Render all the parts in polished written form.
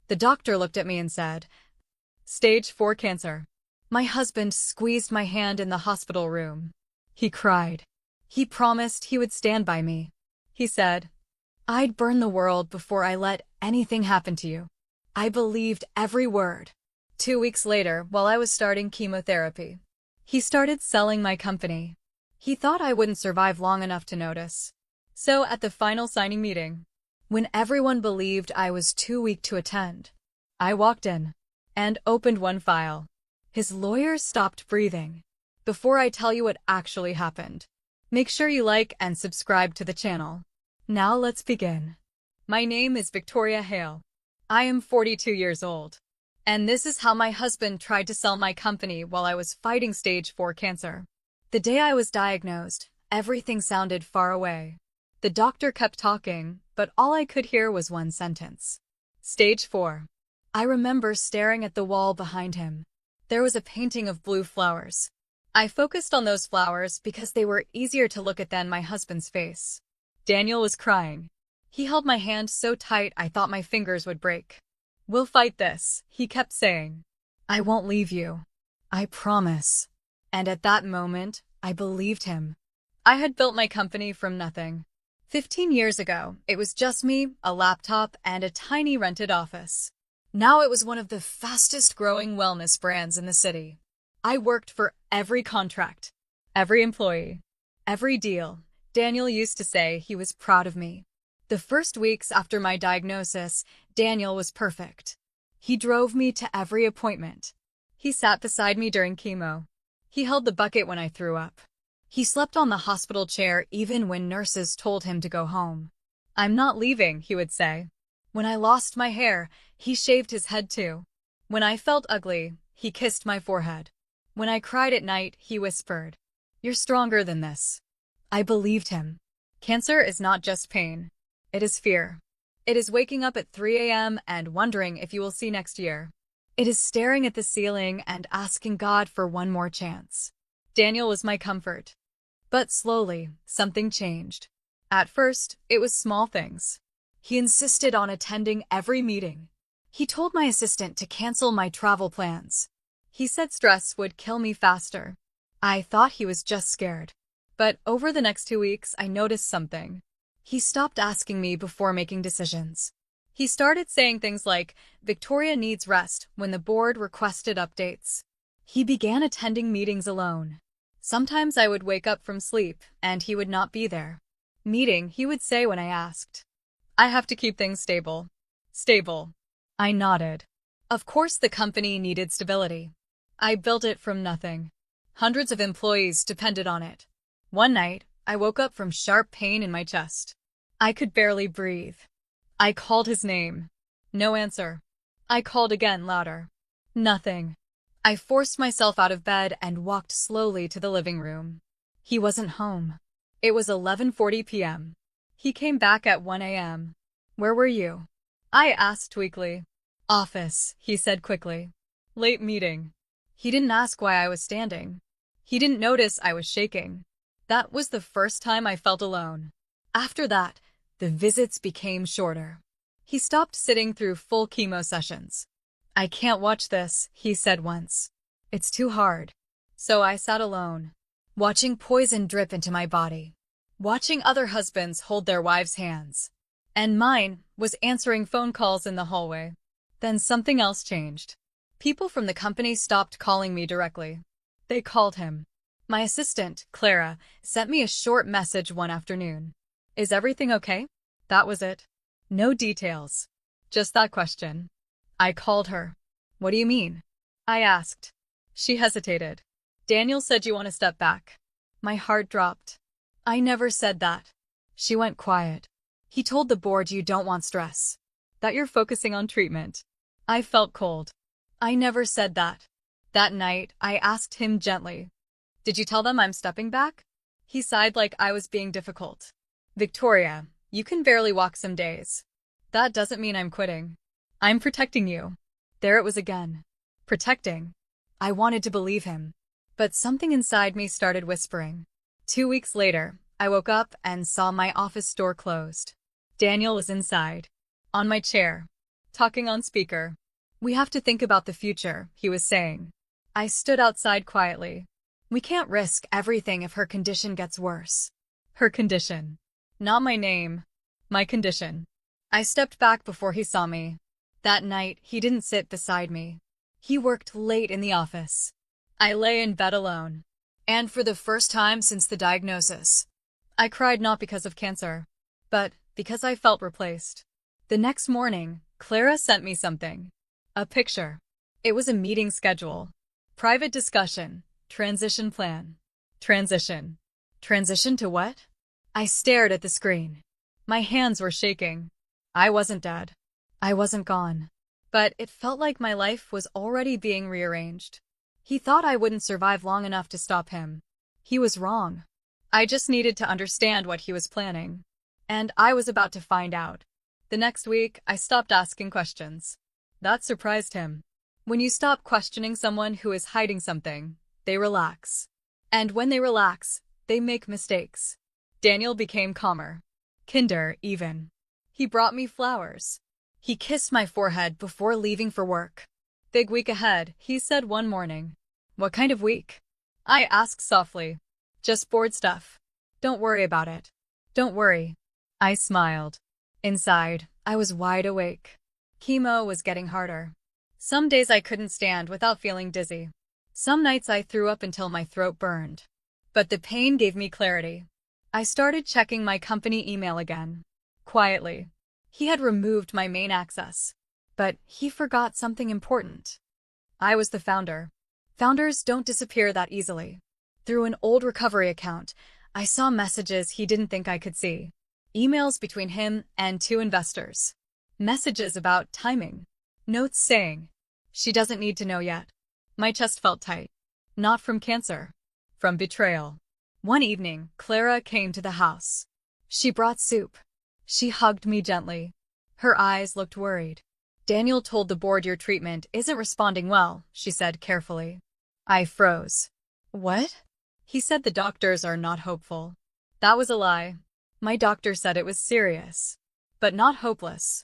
The doctor looked at me and said, "Stage 4 cancer." My husband squeezed my hand in the hospital room. He cried. He promised he would stand by me. He said, "I'd burn the world before I let anything happen to you." I believed every word. 2 weeks later, while I was starting chemotherapy, he started selling my company. He thought I wouldn't survive long enough to notice. So at the final signing meeting, when everyone believed I was too weak to attend, I walked in and opened one file. His lawyers stopped breathing. Before I tell you what actually happened, make sure you like and subscribe to the channel. Now let's begin. My name is Victoria Hale. I am 42 years old. And this is how my husband tried to sell my company while I was fighting stage 4 cancer. The day I was diagnosed, everything sounded far away. The doctor kept talking, but all I could hear was one sentence. Stage 4. I remember staring at the wall behind him. There was a painting of blue flowers. I focused on those flowers because they were easier to look at than my husband's face. Daniel was crying. He held my hand so tight I thought my fingers would break. "We'll fight this," he kept saying. "I won't leave you. I promise." And at that moment, I believed him. I had built my company from nothing. 15 years ago, it was just me, a laptop, and a tiny rented office. Now it was one of the fastest growing wellness brands in the city. I worked for every contract, every employee, every deal. Daniel used to say he was proud of me. The first weeks after my diagnosis, Daniel was perfect. He drove me to every appointment. He sat beside me during chemo. He held the bucket when I threw up. He slept on the hospital chair even when nurses told him to go home. "I'm not leaving," he would say. When I lost my hair, he shaved his head too. When I felt ugly, he kissed my forehead. When I cried at night, he whispered, "You're stronger than this." I believed him. Cancer is not just pain. It is fear. It is waking up at 3 a.m. and wondering if you will see next year. It is staring at the ceiling and asking God for one more chance. Daniel was my comfort. But slowly, something changed. At first, it was small things. He insisted on attending every meeting. He told my assistant to cancel my travel plans. He said stress would kill me faster. I thought he was just scared. But over the next 2 weeks, I noticed something. He stopped asking me before making decisions. He started saying things like, "Victoria needs rest," when the board requested updates. He began attending meetings alone. Sometimes I would wake up from sleep, and he would not be there. "Meeting," he would say when I asked. "I have to keep things stable." Stable. I nodded. Of course the company needed stability. I built it from nothing. Hundreds of employees depended on it. One night, I woke up from sharp pain in my chest. I could barely breathe. I called his name. No answer. I called again, louder. Nothing. I forced myself out of bed and walked slowly to the living room. He wasn't home. It was 11:40 p.m. He came back at 1 a.m. "Where were you?" I asked weakly. "Office," he said quickly. "Late meeting." He didn't ask why I was standing. He didn't notice I was shaking. That was the first time I felt alone. After that, the visits became shorter. He stopped sitting through full chemo sessions. "I can't watch this," he said once. "It's too hard." So I sat alone, watching poison drip into my body, watching other husbands hold their wives' hands. And mine was answering phone calls in the hallway. Then something else changed. People from the company stopped calling me directly. They called him. My assistant, Clara, sent me a short message one afternoon. "Is everything okay?" That was it. No details. Just that question. I called her. "What do you mean?" I asked. She hesitated. "Daniel said you want to step back." My heart dropped. "I never said that." She went quiet. "He told the board you don't want stress, that you're focusing on treatment." I felt cold. "I never said that." That night, I asked him gently, "Did you tell them I'm stepping back?" He sighed like I was being difficult. "Victoria, you can barely walk some days. That doesn't mean I'm quitting. I'm protecting you." There it was again. Protecting. I wanted to believe him. But something inside me started whispering. 2 weeks later, I woke up and saw my office door closed. Daniel was inside, on my chair, talking on speaker. We have to think about the future, he was saying. I stood outside quietly. We can't risk everything if her condition gets worse. Her condition. Not my name. My condition. I stepped back before he saw me. That night, he didn't sit beside me. He worked late in the office. I lay in bed alone. And for the first time since the diagnosis, I cried not because of cancer, but because I felt replaced. The next morning, Clara sent me something. A picture. It was a meeting schedule. Private discussion. Transition plan. Transition. Transition to what? I stared at the screen. My hands were shaking. I wasn't dead. I wasn't gone. But it felt like my life was already being rearranged. He thought I wouldn't survive long enough to stop him. He was wrong. I just needed to understand what he was planning. And I was about to find out. The next week, I stopped asking questions. That surprised him. When you stop questioning someone who is hiding something, they relax. And when they relax, they make mistakes. Daniel became calmer. Kinder, even. He brought me flowers. He kissed my forehead before leaving for work. Big week ahead, he said one morning. What kind of week? I asked softly. Just board stuff. Don't worry about it. Don't worry. I smiled. Inside, I was wide awake. Chemo was getting harder. Some days I couldn't stand without feeling dizzy. Some nights I threw up until my throat burned. But the pain gave me clarity. I started checking my company email again. Quietly. He had removed my main access. But he forgot something important. I was the founder. Founders don't disappear that easily. Through an old recovery account, I saw messages he didn't think I could see. Emails between him and two investors. Messages about timing. Notes saying, she doesn't need to know yet. My chest felt tight. Not from cancer. From betrayal. One evening, Clara came to the house. She brought soup. She hugged me gently. Her eyes looked worried. Daniel told the board your treatment isn't responding well, she said carefully. I froze. What? He said the doctors are not hopeful. That was a lie. My doctor said it was serious. But not hopeless.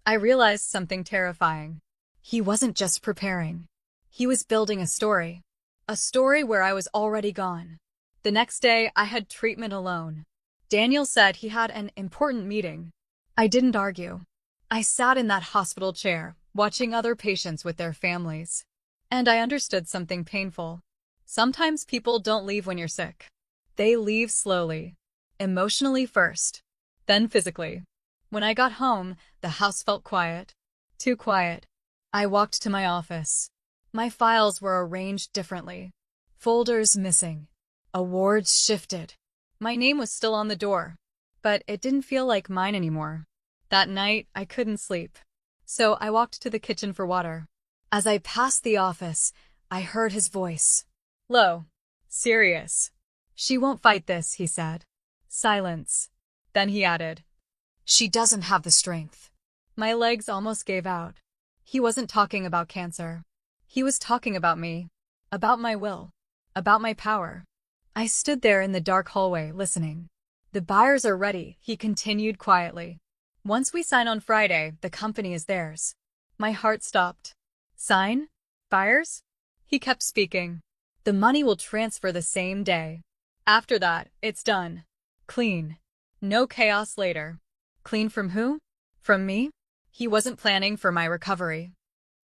I realized something terrifying. He wasn't just preparing. He was building a story. A story where I was already gone. The next day, I had treatment alone. Daniel said he had an important meeting. I didn't argue. I sat in that hospital chair, watching other patients with their families. And I understood something painful. Sometimes people don't leave when you're sick. They leave slowly. Emotionally first. Then physically. When I got home, the house felt quiet. Too quiet. I walked to my office. My files were arranged differently. Folders missing. Awards shifted. My name was still on the door. But it didn't feel like mine anymore. That night, I couldn't sleep. So I walked to the kitchen for water. As I passed the office, I heard his voice. Low. Serious. She won't fight this, he said. Silence. Then he added. She doesn't have the strength. My legs almost gave out. He wasn't talking about cancer. He was talking about me. About my will. About my power. I stood there in the dark hallway, listening. The buyers are ready, he continued quietly. Once we sign on Friday, the company is theirs. My heart stopped. Sign? Buyers? He kept speaking. The money will transfer the same day. After that, it's done. Clean. No chaos later. Clean from who? From me? He wasn't planning for my recovery.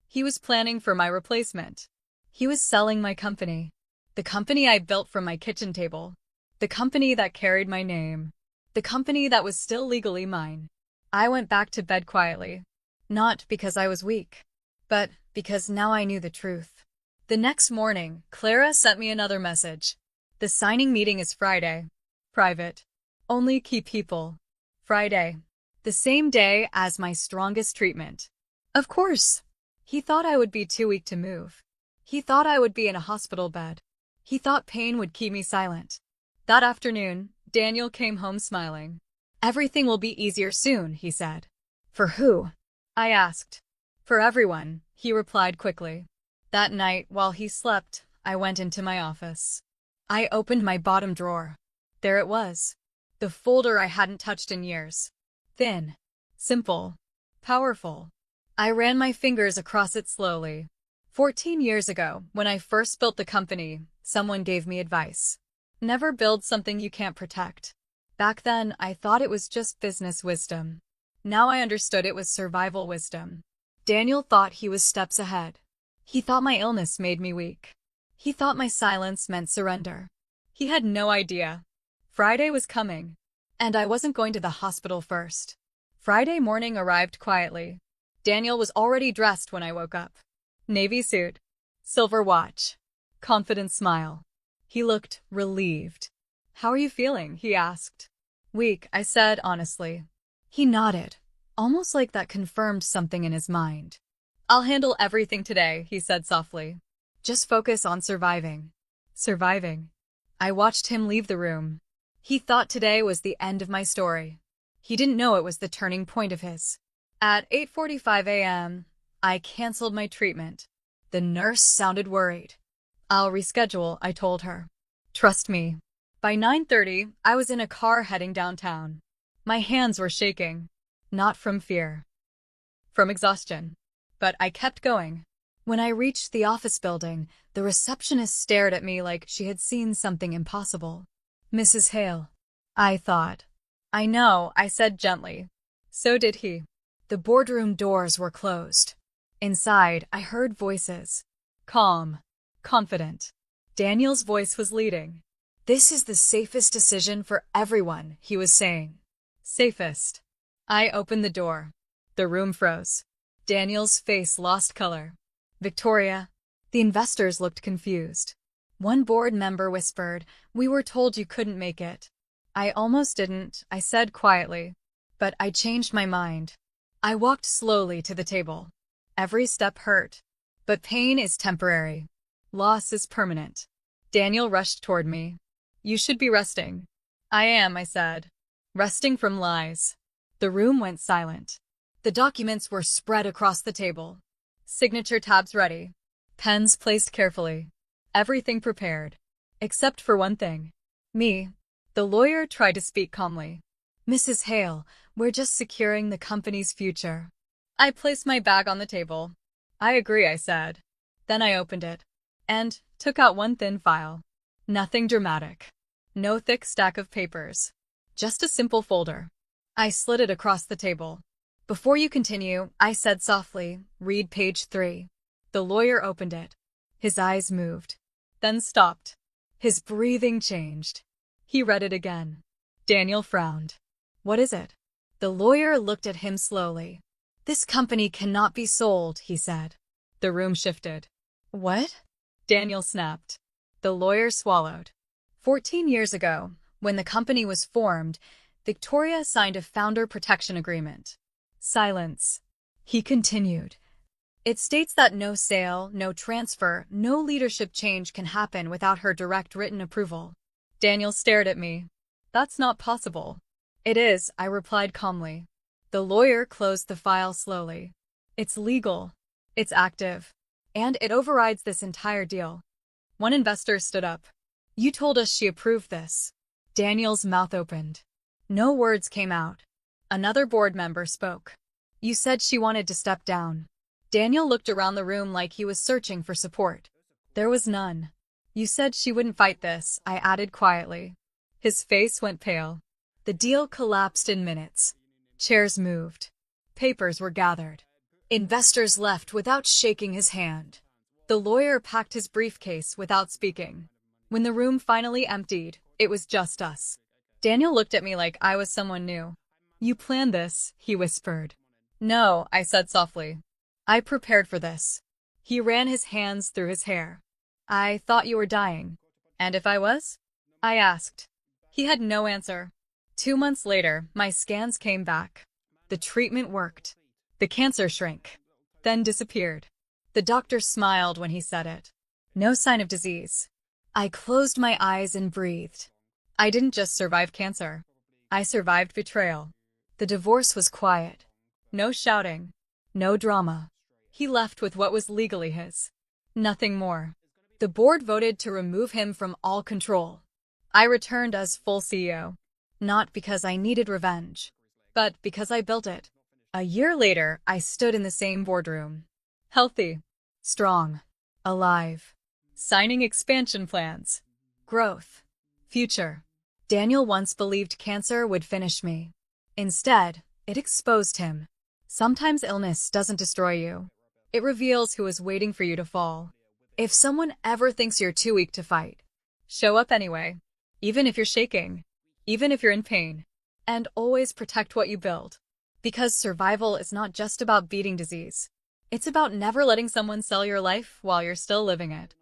He was planning for my replacement. He was selling my company. The company I built from my kitchen table. The company that carried my name. The company that was still legally mine. I went back to bed quietly. Not because I was weak, but because now I knew the truth. The next morning, Clara sent me another message. The signing meeting is Friday. Private. Only key people. Friday. The same day as my strongest treatment. Of course. He thought I would be too weak to move. He thought I would be in a hospital bed. He thought pain would keep me silent. That afternoon, Daniel came home smiling. Everything will be easier soon, he said. For who? I asked. For everyone, he replied quickly. That night, while he slept, I went into my office. I opened my bottom drawer. There it was. The folder I hadn't touched in years. Thin. Simple. Powerful. I ran my fingers across it slowly. 14 years ago, when I first built the company, someone gave me advice. Never build something you can't protect. Back then, I thought it was just business wisdom. Now I understood it was survival wisdom. Daniel thought he was steps ahead. He thought my illness made me weak. He thought my silence meant surrender. He had no idea. Friday was coming, and I wasn't going to the hospital first. Friday morning arrived quietly. Daniel was already dressed when I woke up. Navy suit, silver watch, confident smile. He looked relieved. "How are you feeling?" he asked. "Weak," I said honestly. He nodded, almost like that confirmed something in his mind. "I'll handle everything today," he said softly. "Just focus on surviving." Surviving. I watched him leave the room. He thought today was the end of my story. He didn't know it was the turning point of his. At 8:45 a.m., I canceled my treatment. The nurse sounded worried. "I'll reschedule," I told her. "Trust me." By 9:30, I was in a car heading downtown. My hands were shaking. Not from fear. From exhaustion. But I kept going. When I reached the office building, the receptionist stared at me like she had seen something impossible. "Mrs. Hale," I thought. "I know," I said gently. So did he. The boardroom doors were closed. Inside, I heard voices. Calm. Confident. Daniel's voice was leading. "This is the safest decision for everyone," he was saying. Safest. I opened the door. The room froze. Daniel's face lost color. "Victoria." The investors looked confused. One board member whispered, "We were told you couldn't make it." "I almost didn't," I said quietly. "But I changed my mind." I walked slowly to the table. Every step hurt. But pain is temporary. Loss is permanent. Daniel rushed toward me. "You should be resting." "I am," I said. "Resting from lies." The room went silent. The documents were spread across the table. Signature tabs ready. Pens placed carefully. Everything prepared. Except for one thing. Me. The lawyer tried to speak calmly. "Mrs. Hale, we're just securing the company's future." I placed my bag on the table. "I agree," I said. Then I opened it. And took out one thin file. Nothing dramatic. No thick stack of papers. Just a simple folder. I slid it across the table. "Before you continue," I said softly, "read page 3. The lawyer opened it. His eyes moved. Then stopped. His breathing changed. He read it again. Daniel frowned. "What is it?" The lawyer looked at him slowly. "This company cannot be sold," he said. The room shifted. "What?" Daniel snapped. The lawyer swallowed. 14 years ago, when the company was formed, Victoria signed a founder protection agreement. Silence. He continued. "It states that no sale, no transfer, no leadership change can happen without her direct written approval." Daniel stared at me. "That's not possible." "It is," I replied calmly. The lawyer closed the file slowly. "It's legal. It's active. And it overrides this entire deal." One investor stood up. "You told us she approved this." Daniel's mouth opened. No words came out. Another board member spoke. "You said she wanted to step down." Daniel looked around the room like he was searching for support. There was none. "You said she wouldn't fight this," I added quietly. His face went pale. The deal collapsed in minutes. Chairs moved. Papers were gathered. Investors left without shaking his hand. The lawyer packed his briefcase without speaking. When the room finally emptied, it was just us. Daniel looked at me like I was someone new. "You planned this," he whispered. "No," I said softly. "I prepared for this." He ran his hands through his hair. "I thought you were dying." "And if I was?" I asked. He had no answer. 2 months later, my scans came back. The treatment worked. The cancer shrank, then disappeared. The doctor smiled when he said it. No sign of disease. I closed my eyes and breathed. I didn't just survive cancer. I survived betrayal. The divorce was quiet. No shouting. No drama. He left with what was legally his. Nothing more. The board voted to remove him from all control. I returned as full CEO. Not because I needed revenge, but because I built it. A year later, I stood in the same boardroom. Healthy, strong, alive, signing expansion plans, growth, future. Daniel once believed cancer would finish me. Instead, it exposed him. Sometimes illness doesn't destroy you. It reveals who is waiting for you to fall. If someone ever thinks you're too weak to fight, show up anyway, even if you're shaking, even if you're in pain, and always protect what you build. Because survival is not just about beating disease. It's about never letting someone sell your life while you're still living it.